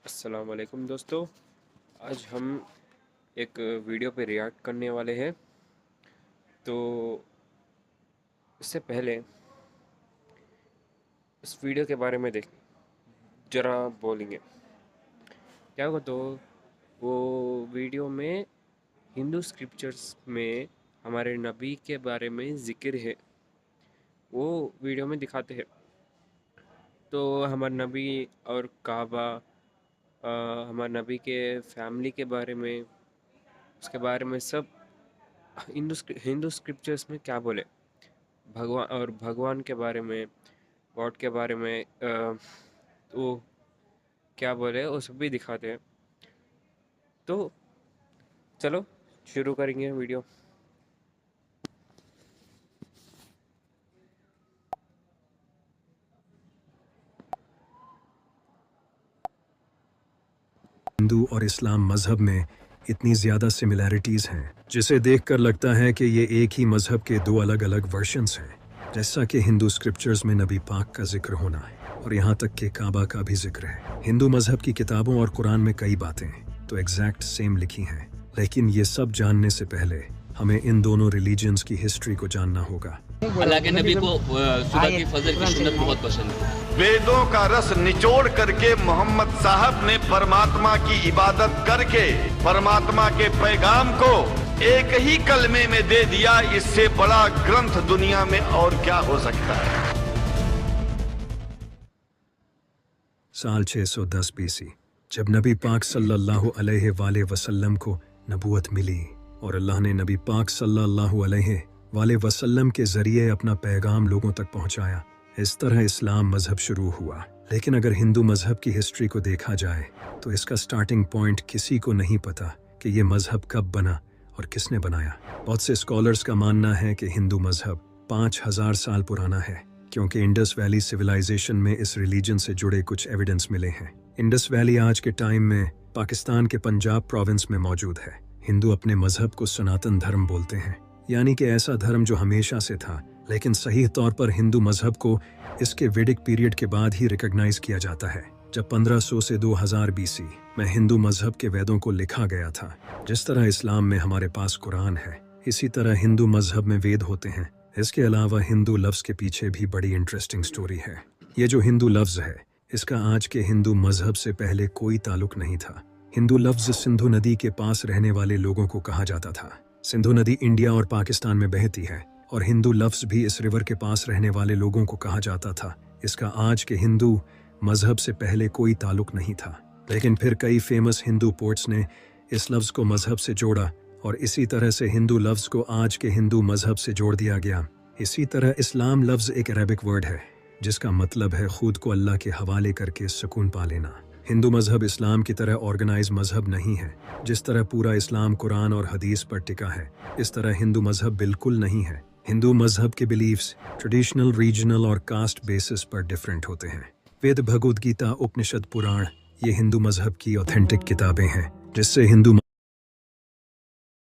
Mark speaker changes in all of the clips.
Speaker 1: अस्सलाम वालेकुम दोस्तों। आज हम एक वीडियो पे रिएक्ट करने वाले हैं। तो इससे पहले इस वीडियो के बारे में देख जरा बोलेंगे क्या होगा। तो वो वीडियो में हिंदू स्क्रिप्चर्स में हमारे नबी के बारे में ज़िक्र है, वो वीडियो में दिखाते हैं। तो हमारे नबी और काबा, हमारे नबी के फैमिली के बारे में, उसके बारे में सब हिंदू स्क्रिप्चर्स में क्या बोले, भगवान के बारे में, गॉड के बारे में वो क्या बोले वो सब भी दिखाते हैं। तो चलो शुरू करेंगे वीडियो।
Speaker 2: हिंदू और इस्लाम मज़हब में इतनी ज़्यादा सिमिलैरिटीज़ हैं जिसे देखकर लगता है कि ये एक ही मज़हब के दो अलग अलग वर्जन्स हैं। जैसा कि हिंदू स्क्रिप्चर्स में नबी पाक का जिक्र होना है और यहाँ तक कि काबा का भी जिक्र है। हिंदू मज़हब की किताबों और कुरान में कई बातें तो एग्जैक्ट सेम लिखी हैं, लेकिन ये सब जानने से पहले हमें इन दोनों रिलीजन्स की हिस्ट्री को जानना होगा।
Speaker 3: अल्लाह के नबी को सुबह की फजर की सुन्नत बहुत पसंद है।
Speaker 4: वेदों का रस निचोड़ करके मोहम्मद साहब ने परमात्मा की इबादत करके परमात्मा के पैगाम को एक ही कलमे में दे दिया। इससे बड़ा ग्रंथ दुनिया में और क्या हो सकता है।
Speaker 2: साल 610 बीसी जब नबी पाक सल्लल्लाहु अलैहि वसल्लम को नबूवत मिली और अल्लाह ने नबी पाक सल्लल्लाहु अलैहि वसल्लम के ज़रिए अपना पैगाम लोगों तक पहुंचाया, इस तरह इस्लाम मज़हब शुरू हुआ। लेकिन अगर हिंदू मज़हब की हिस्ट्री को देखा जाए तो इसका स्टार्टिंग पॉइंट किसी को नहीं पता कि ये मज़हब कब बना और किसने बनाया। बहुत से स्कॉलर्स का मानना है कि हिंदू मज़हब 5000 साल पुराना है, क्योंकि इंडस वैली सिविलाइजेशन में इस रिलीजन से जुड़े कुछ एविडेंस मिले हैं। इंडस वैली आज के टाइम में पाकिस्तान के पंजाब प्रोविंस में मौजूद है। हिंदू अपने मज़हब को सनातन धर्म बोलते हैं, यानी कि ऐसा धर्म जो हमेशा से था, लेकिन सही तौर पर हिंदू मज़हब को इसके वैदिक पीरियड के बाद ही रिकॉग्नाइज किया जाता है, जब 1500 से 2000 बीसी में हिंदू मज़हब के वेदों को लिखा गया था। जिस तरह इस्लाम में हमारे पास कुरान है, इसी तरह हिंदू मज़हब में वेद होते हैं। इसके अलावा हिंदू लफ्ज़ के पीछे भी बड़ी इंटरेस्टिंग स्टोरी है। ये जो हिंदू लफ्ज़ है, इसका आज के हिंदू मज़हब से पहले कोई ताल्लुक नहीं था। हिंदू लफ्ज़ सिंधु नदी के पास रहने वाले लोगों को कहा जाता था। सिंधु नदी इंडिया और पाकिस्तान में बहती है और हिंदू लफ्ज़ भी इस रिवर के पास रहने वाले लोगों को कहा जाता था। इसका आज के हिंदू मज़हब से पहले कोई ताल्लुक नहीं था, लेकिन फिर कई फेमस हिंदू पोर्ट्स ने इस लफ्ज़ को मज़हब से जोड़ा और इसी तरह से हिंदू लफ्ज़ को आज के हिंदू मज़हब से जोड़ दिया गया। इसी तरह इस्लाम लफ्ज़ एक अरबिक वर्ड है जिसका मतलब है खुद को अल्लाह के हवाले करके सुकून पा लेना। हिंदू मज़हब इस्लाम की तरह ऑर्गेनाइज मज़हब नहीं है। जिस तरह पूरा इस्लाम कुरान और हदीस पर टिका है, इस तरह हिंदू मज़हब बिल्कुल नहीं है। हिंदू मज़हब के बिलीफ्स ट्रेडिशनल, रीजनल और कास्ट बेसिस पर डिफरेंट होते हैं। वेद, भगवद गीता, उपनिषद, पुराण ये हिंदू मज़हब की ऑथेंटिक किताबें हैं जिससे हिंदू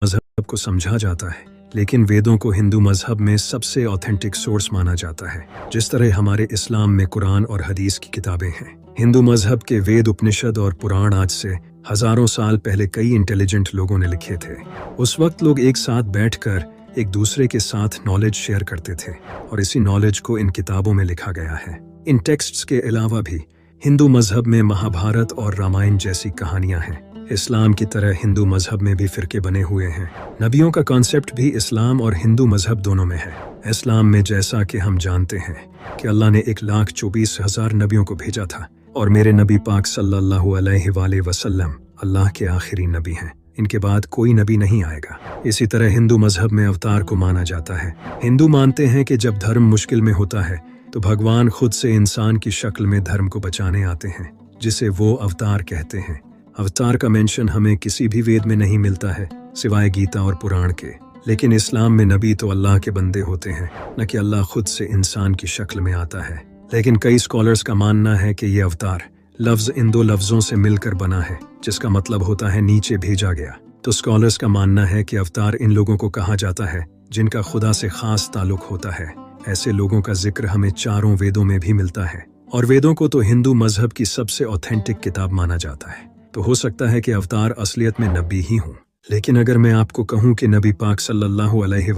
Speaker 2: मज़हब को समझा जाता है। लेकिन वेदों को हिंदू मज़हब में सबसे ऑथेंटिक सोर्स माना जाता है, जिस तरह हमारे इस्लाम में कुरान और हदीस की किताबें हैं। हिंदू मज़हब के वेद, उपनिषद और पुराण आज से हज़ारों साल पहले कई इंटेलिजेंट लोगों ने लिखे थे। उस वक्त लोग एक साथ बैठकर एक दूसरे के साथ नॉलेज शेयर करते थे और इसी नॉलेज को इन किताबों में लिखा गया है। इन टेक्स्ट्स के अलावा भी हिंदू मज़हब में महाभारत और रामायण जैसी कहानियाँ हैं। इस्लाम की तरह हिंदू मज़हब में भी फ़िरके बने हुए हैं। नबियों का कॉन्सेप्ट भी इस्लाम और हिंदू मज़हब दोनों में है। इस्लाम में जैसा कि हम जानते हैं कि अल्लाह ने 1,24,000 नबियों को भेजा था और मेरे नबी पाक सल्लल्लाहु अलैहि वसल्लम अल्लाह के आखिरी नबी हैं। इनके बाद कोई नबी नहीं आएगा। इसी तरह हिंदू मज़हब में अवतार को माना जाता है। हिंदू मानते हैं कि जब धर्म मुश्किल में होता है तो भगवान खुद से इंसान की शक्ल में धर्म को बचाने आते हैं, जिसे वो अवतार कहते हैं। अवतार का मेंशन हमें किसी भी वेद में नहीं मिलता है सिवाय गीता और पुराण के। लेकिन इस्लाम में नबी तो अल्लाह के बंदे होते हैं, न कि अल्लाह खुद से इंसान की शक्ल में आता है। लेकिन कई स्कॉलर्स का मानना है कि ये अवतार लफ्ज़ इन दो लफ्ज़ों से मिलकर बना है, जिसका मतलब होता है नीचे भेजा गया। तो स्कॉलर्स का मानना है कि अवतार इन लोगों को कहा जाता है जिनका खुदा से खास ताल्लुक होता है। ऐसे लोगों का जिक्र हमें चारों वेदों में भी मिलता है और वेदों को तो हिंदू मजहब की सबसे ऑथेंटिक किताब माना जाता है। तो हो सकता है कि अवतार असलियत में नबी ही हों। लेकिन अगर मैं आपको कहूं कि नबी पाक सल्लल्लाहु अलैहि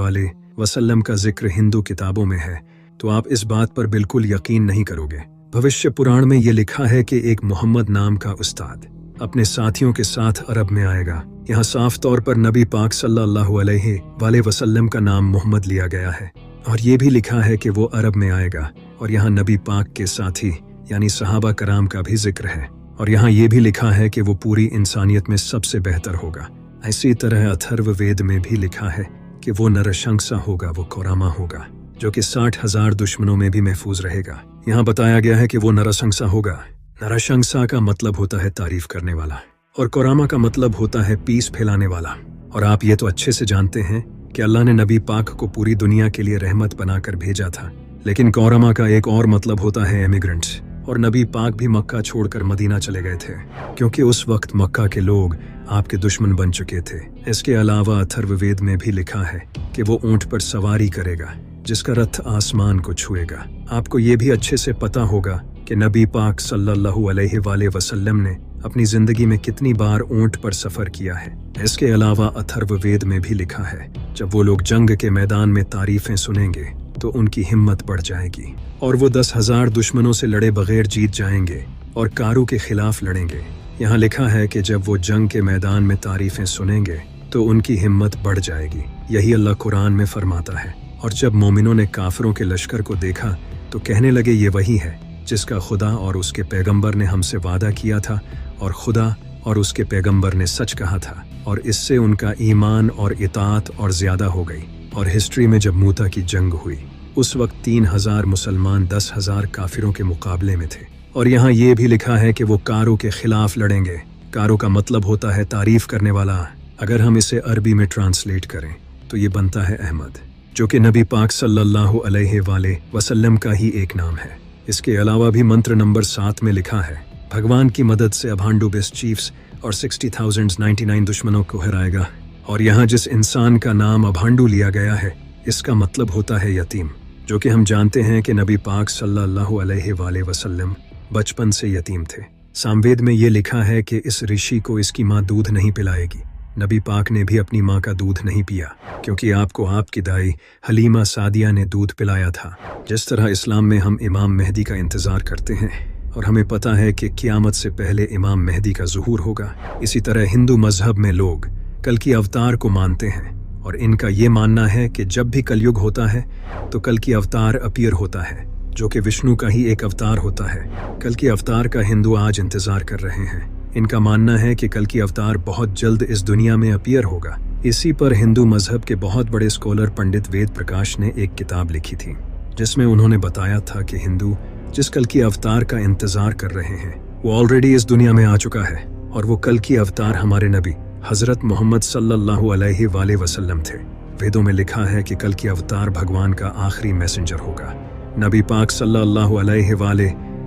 Speaker 2: वसल्लम का जिक्र हिंदू किताबों में है, तो आप इस बात पर बिल्कुल यकीन नहीं करोगे। भविष्य पुराण में ये लिखा है कि एक मोहम्मद नाम का उस्ताद अपने साथियों के साथ अरब में आएगा। यहाँ साफ तौर पर नबी पाक सल्लल्लाहु अलैहि वसल्लम का नाम मोहम्मद लिया गया है और ये भी लिखा है कि वो अरब में आएगा और यहाँ नबी पाक के साथी यानी सहाबा कराम का भी जिक्र है और यहाँ ये भी लिखा है कि वो पूरी इंसानियत में सबसे बेहतर होगा। इसी तरह अथर्व वेद में भी लिखा है कि वो नरशंसा होगा, वो कोरामा होगा जो कि 60,000 दुश्मनों में भी महफूज रहेगा। यहाँ बताया गया है कि वो नरशंसा होगा। नरशंसा का मतलब होता है तारीफ करने वाला और कोरामा का मतलब होता है पीस फैलाने वाला। और आप ये तो अच्छे से जानते हैं कि अल्लाह ने नबी पाक को पूरी दुनिया के लिए रहमत बनाकर भेजा था, लेकिन कोरामा का एक और मतलब होता है इमिग्रेंट्स। और नबी पाक भी मक्का छोड़कर मदीना चले गए थे क्योंकि उस वक्त मक्का के लोग आपके दुश्मन बन चुके थे। इसके अलावा अथर्ववेद में भी लिखा है कि वो ऊंट पर सवारी करेगा जिसका रथ आसमान को छुएगा। आपको ये भी अच्छे से पता होगा कि नबी पाक सल्लल्लाहु अलैहि वसल्लम ने अपनी जिंदगी में कितनी बार ऊंट पर सफर किया है। इसके अलावा अथर्ववेद में भी लिखा है जब वो लोग जंग के मैदान में तारीफें सुनेंगे तो उनकी हिम्मत बढ़ जाएगी और वो 10,000 दुश्मनों से लड़े बगैर जीत जाएंगे और कारू के खिलाफ लड़ेंगे। यहाँ लिखा है कि जब वो जंग के मैदान में तारीफें सुनेंगे तो उनकी हिम्मत बढ़ जाएगी। यही अल्लाह कुरान में फरमाता है। और जब मोमिनों ने काफिरों के लश्कर को देखा तो कहने लगे ये वही है जिसका खुदा और उसके पैगंबर ने हमसे वादा किया था और खुदा और उसके पैगंबर ने सच कहा था और इससे उनका ईमान और इताअत और ज्यादा हो गई। और हिस्ट्री में जब मूता की जंग हुई उस वक्त 3,000 मुसलमान 10,000 काफिरों के मुकाबले में थे। और यहाँ ये भी लिखा है कि वो कारों के खिलाफ लड़ेंगे। कारों का मतलब होता है तारीफ करने वाला। अगर हम इसे अरबी में ट्रांसलेट करें तो ये बनता है अहमद, जो कि नबी पाक सल्लल्लाहु अलैहि वसल्लम का ही एक नाम है। इसके अलावा भी मंत्र नंबर 7 में लिखा है भगवान की मदद से अभांडू बेस्ट चीफ्स और 60,099 दुश्मनों को हराएगा। और यहाँ जिस इंसान का नाम अभांडू लिया गया है इसका मतलब होता है यतीम, जो कि हम जानते हैं कि नबी पाक सल्लल्लाहु अलैहि वसल्लम बचपन से यतीम थे। सामवेद में ये लिखा है कि इस ऋषि को इसकी माँ दूध नहीं पिलाएगी। नबी पाक ने भी अपनी माँ का दूध नहीं पिया क्योंकि आपको आपकी दाई हलीमा सादिया ने दूध पिलाया था। जिस तरह इस्लाम में हम इमाम मेहदी का इंतज़ार करते हैं और हमें पता है कि क़यामत से पहले इमाम मेहदी का ज़ुहूर होगा, इसी तरह हिंदू मजहब में लोग कल की अवतार को मानते हैं और इनका ये मानना है कि जब भी कलयुग होता है तो कल की अवतार अपीयर होता है, जो कि विष्णु का ही एक अवतार होता है। कल की अवतार का हिंदू आज इंतजार कर रहे हैं। इनका मानना है कि कल की अवतार बहुत जल्द इस दुनिया में अपीयर होगा। इसी पर हिंदू मजहब के बहुत बड़े स्कॉलर पंडित वेद प्रकाश ने एक किताब लिखी थी जिसमें उन्होंने बताया था कि हिंदू जिस कल की अवतार का इंतजार कर रहे हैं वो ऑलरेडी इस दुनिया में आ चुका है और वो कल की अवतार हमारे नबी हजरत मोहम्मद सल्लल्लाहु अलैहि वसल्लम थे। वेदों में लिखा है कि कल की अवतार भगवान का आखिरी मैसेंजर होगा। नबी पाक सल्लल्लाहु अलैहि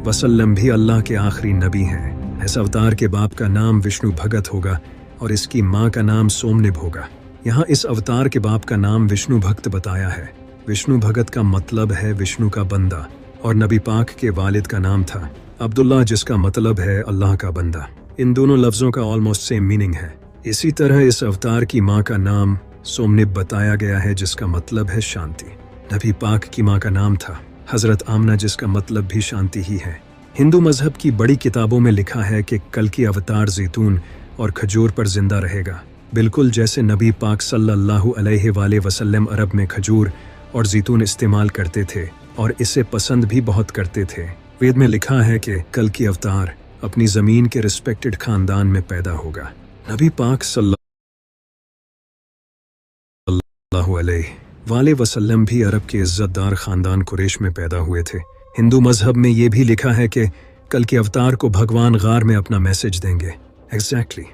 Speaker 2: वसल्लम भी अल्लाह के आखिरी नबी हैं। इस अवतार के बाप का नाम विष्णु भगत होगा और इसकी माँ का नाम सोमनिब होगा। यहाँ इस अवतार के बाप का नाम विष्णु भक्त बताया है। विष्णु भगत का मतलब है विष्णु का बंदा और नबी पाक के वालिद का नाम था अब्दुल्ला, जिसका मतलब है अल्लाह का बंदा। इन दोनों लफ्जों का ऑलमोस्ट सेम मीनिंग है। इसी तरह इस अवतार की माँ का नाम सोमनिब बताया गया है जिसका मतलब है शांति। नबी पाक की माँ का नाम था हजरत आमना जिसका मतलब भी शांति ही है। हिंदू मजहब की बड़ी किताबों में लिखा है कि कल की अवतार जैतून और खजूर पर जिंदा रहेगा, बिल्कुल जैसे नबी पाक सल्लल्लाहु अलैहि वसल्लम अरब में खजूर और जैतून इस्तेमाल करते थे और इसे पसंद भी बहुत करते थे। वेद में लिखा है कि कल की अवतार अपनी ज़मीन के रिस्पेक्टेड खानदान में पैदा होगा। नबी पाक सल्लल्लाहु अलैहि वसल्लम भी अरब के इज़्ज़तदार खानदान कुरैश में पैदा हुए थे। हिंदू मजहब में ये भी लिखा है कि कल के अवतार को भगवान गार में अपना मैसेज देंगे, एग्जैक्टली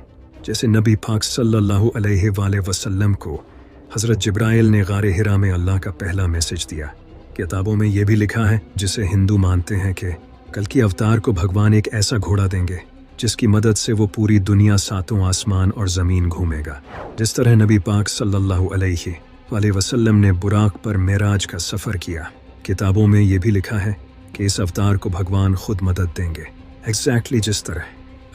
Speaker 2: जैसे नबी पाक सल्लल्लाहु अलैहि वसल्लम को हज़रत जिब्राइल ने गारे हिरा में अल्लाह का पहला मैसेज दिया। किताबों में ये भी लिखा है जिसे हिंदू मानते हैं कि कल की अवतार को भगवान एक ऐसा घोड़ा देंगे जिसकी मदद से वो पूरी दुनिया सातों आसमान और ज़मीन घूमेगा। जिस तरह नबी पाक सल्लल्लाहु अलैहि वसल्लम ने बुराक पर मेराज का सफ़र किया। किताबों में ये भी लिखा है कि इस अवतार को भगवान खुद मदद देंगे। एग्जैक्टली जिस तरह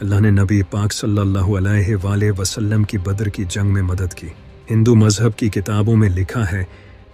Speaker 2: अल्लाह ने नबी पाक सल्लल्लाहु अलैहि वसल्लम की बदर की जंग में मदद की। हिंदू मजहब की किताबों में लिखा है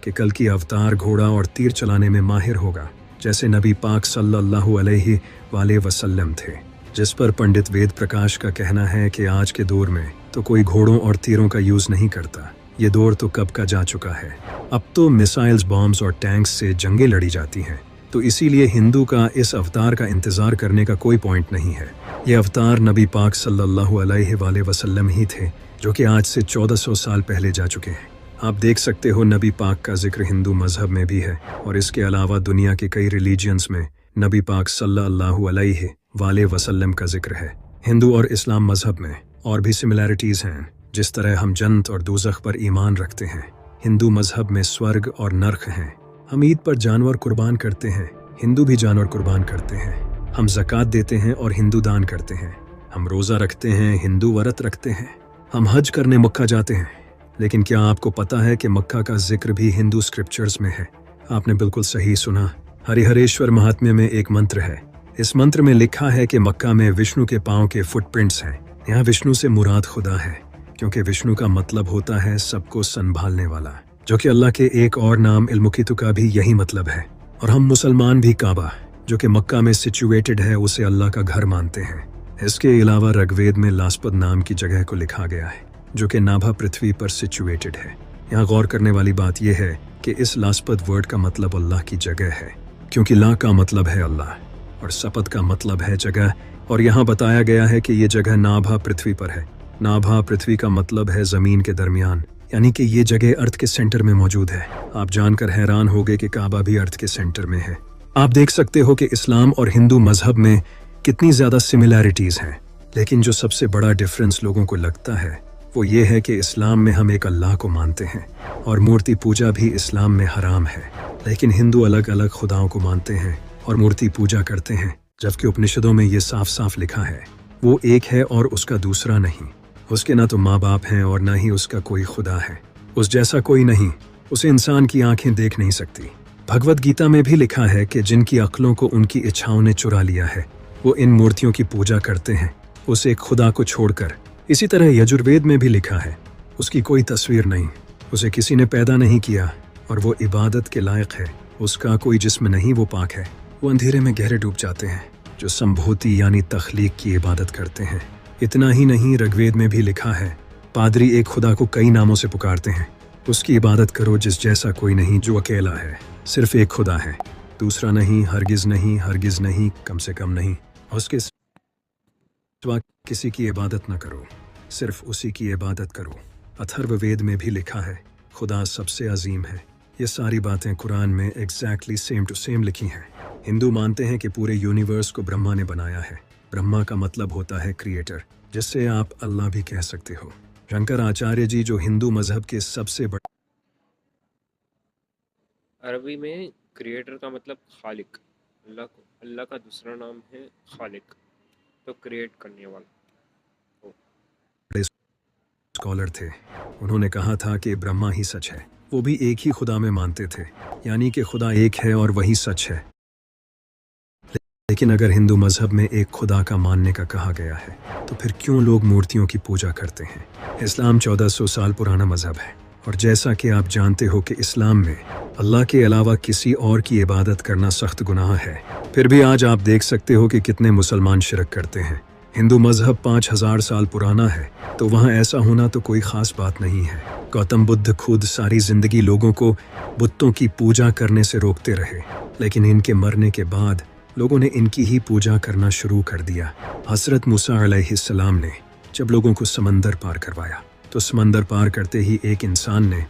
Speaker 2: कि कल की अवतार घोड़ा और तीर चलाने में माहिर होगा, जैसे नबी पाक सल्लल्लाहु अलैहि वसल्लम थे, जिस पर पंडित वेद प्रकाश का कहना है कि आज के दौर में तो कोई घोड़ों और तीरों का यूज नहीं करता। ये दौर तो कब का जा चुका है। अब तो मिसाइल्स, बॉम्ब्स और टैंक्स से जंगें लड़ी जाती हैं। तो इसीलिए हिंदू का इस अवतार का इंतजार करने का कोई पॉइंट नहीं है। ये अवतार नबी पाक सल्लल्लाहु अलैहि वसल्लम ही थे, जो कि आज से 1400 साल पहले जा चुके हैं। आप देख सकते हो नबी पाक का जिक्र हिंदू मजहब में भी है, और इसके अलावा दुनिया के कई रिलीजियंस में नबी पाक सल्लल्लाहु अलैहि वसल्लम का जिक्र है। हिंदू और इस्लाम मजहब में और भी सिमिलैरिटीज हैं। जिस तरह हम जन्नत और दोज़ख पर ईमान रखते हैं, हिंदू मजहब में स्वर्ग और नरक हैं। हम ईद पर जानवर कुर्बान करते हैं, हिंदू भी जानवर कुर्बान करते हैं। हम ज़कात देते हैं और हिंदू दान करते हैं। हम रोज़ा रखते हैं, हिंदू व्रत रखते हैं। हम हज करने मक्का जाते हैं। लेकिन क्या आपको पता है कि मक्का का जिक्र भी हिंदू स्क्रिप्चर्स में है? आपने बिल्कुल सही सुना। हरिहरेश्वर महात्म्य में एक मंत्र है। इस मंत्र में लिखा है कि मक्का में विष्णु के पाँव के फुटप्रिंट्स हैं। यहाँ विष्णु से मुराद खुदा है, क्योंकि विष्णु का मतलब होता है सबको संभालने वाला, जो कि अल्लाह के एक और नाम इल्मुकीतु का भी यही मतलब है। और हम मुसलमान भी काबा, जो कि मक्का में सिचुएटेड है, उसे अल्लाह का घर मानते हैं। इसके अलावा ऋग्वेद में लास्पद नाम की जगह को लिखा गया है, जो कि नाभा पृथ्वी पर सिचुएटेड है। यहाँ गौर करने वाली बात यह है कि इस लास्पद वर्ड का मतलब अल्लाह की जगह है, क्योंकि ला का मतलब है अल्लाह और सपद का मतलब है जगह। और यहाँ बताया गया है कि ये जगह नाभा पृथ्वी पर है। नाभा पृथ्वी का मतलब है जमीन के दरमियान, यानी कि ये जगह अर्थ के सेंटर में मौजूद है। आप जानकर हैरान होंगे कि काबा भी अर्थ के सेंटर में है। आप देख सकते हो कि इस्लाम और हिंदू मजहब में कितनी ज्यादा सिमिलैरिटीज हैं, लेकिन जो सबसे बड़ा डिफरेंस लोगों को लगता है वो ये है कि इस्लाम में हम एक अल्लाह को मानते हैं और मूर्ति पूजा भी इस्लाम में हराम है, लेकिन हिंदू अलग अलग खुदाओं को मानते हैं और मूर्ति पूजा करते हैं। जबकि उपनिषदों में ये साफ साफ लिखा है वो एक है और उसका दूसरा नहीं। उसके ना तो माँ बाप हैं और ना ही उसका कोई खुदा है। उस जैसा कोई नहीं, उसे इंसान की आंखें देख नहीं सकती। भगवत गीता में भी लिखा है कि जिनकी अक्लों को उनकी इच्छाओं ने चुरा लिया है वो इन मूर्तियों की पूजा करते हैं, उस एक खुदा को छोड़कर। इसी तरह यजुर्वेद में भी लिखा है उसकी कोई तस्वीर नहीं, उसे किसी ने पैदा नहीं किया और वो इबादत के लायक है। उसका कोई जिस्म नहीं, वो पाक है। वो अंधेरे में गहरे डूब जाते हैं जो संभूति यानी तख्लीक की इबादत करते हैं। इतना ही नहीं, ऋग्वेद में भी लिखा है पादरी एक खुदा को कई नामों से पुकारते हैं। उसकी इबादत करो जिस जैसा कोई नहीं, जो अकेला है। सिर्फ एक खुदा है, दूसरा नहीं, हरगिज नहीं, कम से कम नहीं। उसके सिवा किसी की इबादत न करो, सिर्फ उसी की इबादत करो। अथर्ववेद में भी लिखा है खुदा सबसे अजीम है। ये सारी बातें कुरान में एग्जैक्टली सेम टू सेम लिखी हैं। हिंदू मानते हैं कि पूरे यूनिवर्स को ब्रह्मा ने बनाया है। ब्रह्मा का मतलब होता है क्रिएटर, जिससे आप अल्लाह भी कह सकते हो। शंकर आचार्य जी, जो हिंदू मजहब के सबसे बड़े,
Speaker 1: अरबी में क्रिएटर का मतलब खालिक। अल्लाह का दूसरा नाम है खालिक, तो क्रिएट करने वाला।
Speaker 2: स्कॉलर थे। उन्होंने कहा था कि ब्रह्मा ही सच है। वो भी एक ही खुदा में मानते थे, यानी कि खुदा एक है और वही सच है। लेकिन अगर हिंदू मजहब में एक खुदा का मानने का कहा गया है, तो फिर क्यों लोग मूर्तियों की पूजा करते हैं? इस्लाम 1400 साल पुराना मजहब है, और जैसा कि आप जानते हो कि इस्लाम में अल्लाह के अलावा किसी और की इबादत करना सख्त गुनाह है। फिर भी आज आप देख सकते हो कि कितने मुसलमान शिरक करते हैं। हिंदू मजहब 5000 साल पुराना है, तो वहाँ ऐसा होना तो कोई ख़ास बात नहीं है। गौतम बुद्ध खुद सारी ज़िंदगी लोगों को बुतों की पूजा करने से रोकते रहे, लेकिन इनके मरने के बाद लोगों ने इनकी ही पूजा करना शुरू कर दिया। हज़रत मूसा अलैहिस्सलाम ने जब लोगों को समंदर पार करवाया, तो समंदर पार करते ही एक इंसान ने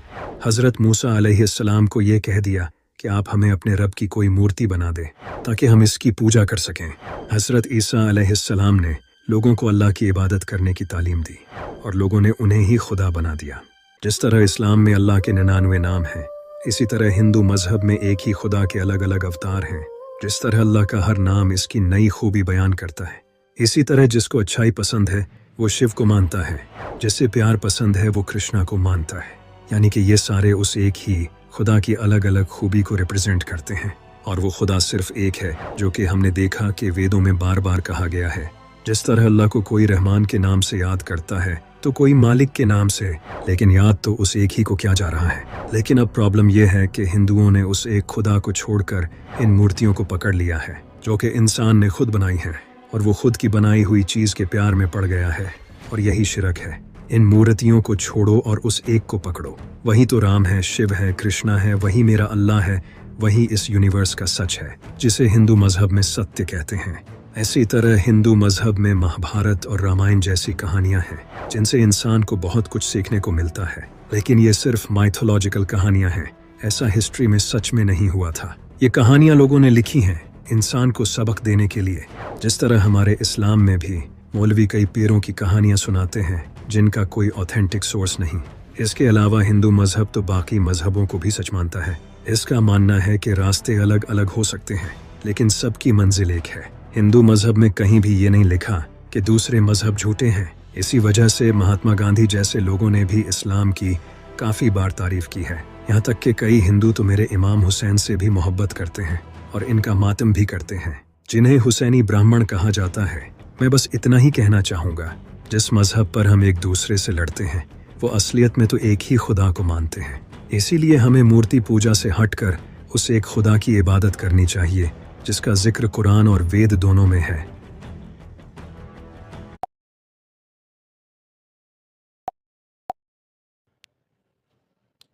Speaker 2: हज़रत मूसा अलैहिस्सलाम को ये कह दिया कि आप हमें अपने रब की कोई मूर्ति बना दें ताकि हम इसकी पूजा कर सकें। हज़रत ईसा अलैहिस्सलाम ने लोगों को अल्लाह की इबादत करने की तालीम दी और लोगों ने उन्हें ही खुदा बना दिया। जिस तरह इस्लाम में अल्लाह के 99 नाम हैं, इसी तरह हिंदू मजहब में एक ही खुदा के अलग अलग अवतार हैं। जिस तरह अल्लाह का हर नाम इसकी नई खूबी बयान करता है, इसी तरह जिसको अच्छाई पसंद है वो शिव को मानता है, जिससे प्यार पसंद है वो कृष्णा को मानता है। यानी कि ये सारे उस एक ही खुदा की अलग अलग खूबी को रिप्रेजेंट करते हैं। और वो खुदा सिर्फ एक है, जो कि हमने देखा कि वेदों में बार बार कहा गया है। जिस तरह अल्लाह को कोई रहमान के नाम से याद करता है तो कोई मालिक के नाम से, लेकिन याद तो उस एक ही को किया जा रहा है। लेकिन अब प्रॉब्लम यह है कि हिंदुओं ने उस एक खुदा को छोड़कर इन मूर्तियों को पकड़ लिया है, जो कि इंसान ने खुद बनाई हैं, और वो खुद की बनाई हुई चीज़ के प्यार में पड़ गया है, और यही शिरक है। इन मूर्तियों को छोड़ो और उस एक को पकड़ो। वही तो राम है, शिव है, कृष्णा है, वही मेरा अल्लाह है, वही इस यूनिवर्स का सच है, जिसे हिंदू मजहब में सत्य कहते हैं। इसी तरह हिंदू मजहब में महाभारत और रामायण जैसी कहानियां हैं, जिनसे इंसान को बहुत कुछ सीखने को मिलता है, लेकिन ये सिर्फ माइथोलॉजिकल कहानियां हैं। ऐसा हिस्ट्री में सच में नहीं हुआ था। ये कहानियां लोगों ने लिखी हैं इंसान को सबक देने के लिए, जिस तरह हमारे इस्लाम में भी मौलवी कई पीरों की कहानियां सुनाते हैं जिनका कोई ऑथेंटिक सोर्स नहीं। इसके अलावा हिंदू मजहब तो बाकी मजहबों को भी सच मानता है। इसका मानना है कि रास्ते अलग अलग हो सकते हैं, लेकिन सबकी मंजिल एक है। हिंदू मजहब में कहीं भी ये नहीं लिखा कि दूसरे मजहब झूठे हैं। इसी वजह से महात्मा गांधी जैसे लोगों ने भी इस्लाम की काफ़ी बार तारीफ की है। यहाँ तक कि कई हिंदू तो मेरे इमाम हुसैन से भी मोहब्बत करते हैं और इनका मातम भी करते हैं, जिन्हें हुसैनी ब्राह्मण कहा जाता है। मैं बस इतना ही कहना चाहूँगा, जिस मजहब पर हम एक दूसरे से लड़ते हैं वो असलियत में तो एक ही खुदा को मानते हैं। इसीलिए हमें मूर्ति पूजा से हटकर उस एक खुदा की इबादत करनी चाहिए, जिसका जिक्र कुरान और वेद दोनों में है।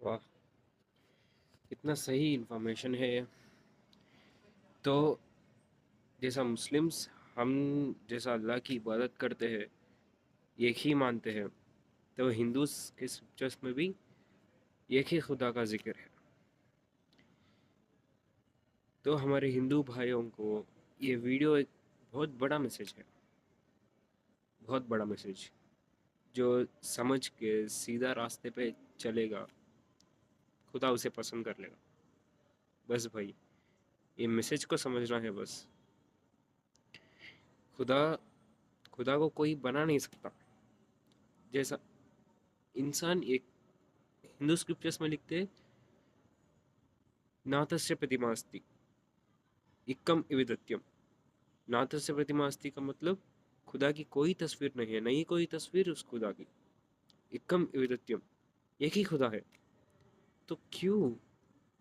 Speaker 1: वाह, कितना सही इंफॉर्मेशन है ये। तो जैसा मुस्लिम्स हम जैसा अल्लाह की इबादत करते हैं, एक ही मानते हैं, तो हिंदूस के स्क्रिप्चर्स में भी एक ही खुदा का जिक्र है। तो हमारे हिंदू भाइयों को ये वीडियो एक बहुत बड़ा मैसेज है, बहुत बड़ा मैसेज, जो समझ के सीधा रास्ते पे चलेगा, खुदा उसे पसंद कर लेगा। बस भाई, ये मैसेज को समझना है बस। खुदा खुदा को कोई बना नहीं सकता। जैसा इंसान, एक हिंदू स्क्रिप्चर्स में लिखते नाथस्य प्रतिमा अस्ति इक्कम इविदत्यम। नाथस्य प्रतिमा अस्ति का मतलब खुदा की कोई तस्वीर नहीं है, नहीं कोई तस्वीर उस खुदा की। इक्कम इविदत्यम, एक ही खुदा है। तो क्यों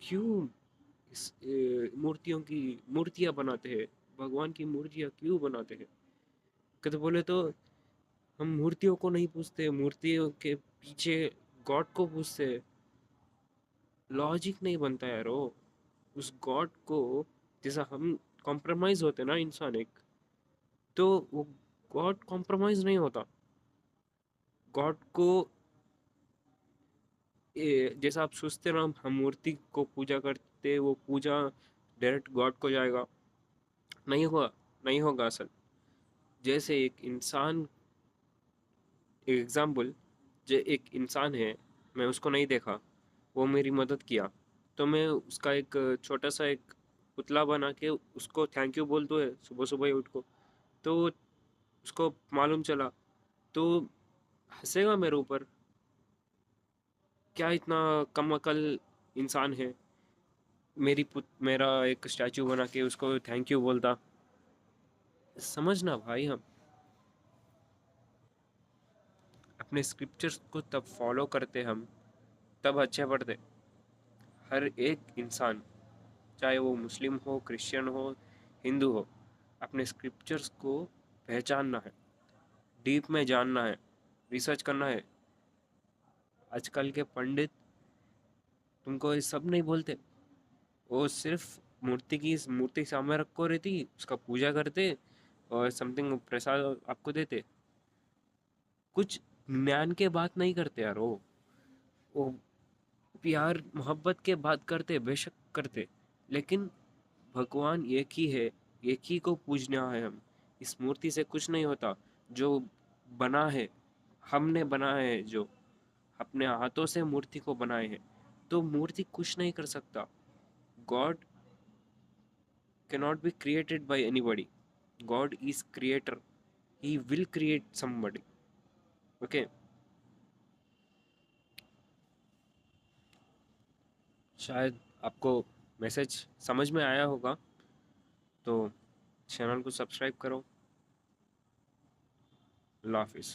Speaker 1: क्यों इस मूर्तियां बनाते हैं, भगवान की मूर्तियां क्यों बनाते हैं? कहते बोले तो हम मूर्तियों को नहीं पूछते, मूर्तियों के पीछे गॉड को पूछते। लॉजिक नहीं बनता यार। वो उस गॉड को, जैसा हम कॉम्प्रोमाइज होते ना इंसान एक, तो वो गॉड कॉम्प्रोमाइज नहीं होता। गॉड को जैसा आप सोचते ना, हम मूर्ति को पूजा करते, वो पूजा डायरेक्ट गॉड को जाएगा, नहीं होगा, नहीं होगा। असल जैसे एक इंसान, एक एग्जाम्पल, जो एक इंसान है, मैं उसको नहीं देखा, वो मेरी मदद किया, तो मैं उसका एक छोटा सा एक पुतला बना के उसको थैंक यू बोल दूँ सुबह सुबह ही उठ को, तो उसको मालूम चला तो हंसेगा मेरे ऊपर। क्या इतना कम अकल इंसान है, मेरा एक स्टैचू बना के उसको थैंक यू बोलता। समझना भाई, हम अपने स्क्रिप्चर्स को तब फॉलो करते, हम तब अच्छे पढ़ते। हर एक इंसान, चाहे वो मुस्लिम हो, क्रिश्चियन हो, हिंदू हो, अपने स्क्रिप्चर्स को पहचानना है, डीप में जानना है, रिसर्च करना है। आजकल के पंडित तुमको ये सब नहीं बोलते, वो सिर्फ मूर्ति सामने रखो रहती, उसका पूजा करते और समथिंग प्रसाद आपको देते। कुछ ज्ञान के बात नहीं करते यार। वो प्यार मोहब्बत के बात करते, बेशक करते, लेकिन भगवान एक ही है, एक ही को पूजना है। हम इस मूर्ति से कुछ नहीं होता, जो बना है, हमने बनाया है, जो अपने हाथों से मूर्ति को बनाए हैं, तो मूर्ति कुछ नहीं कर सकता। God cannot be created by anybody. God is creator. He will create somebody. Okay. शायद आपको मैसेज समझ में आया होगा तो चैनल को सब्सक्राइब करो। अल्लाह हाफिज़।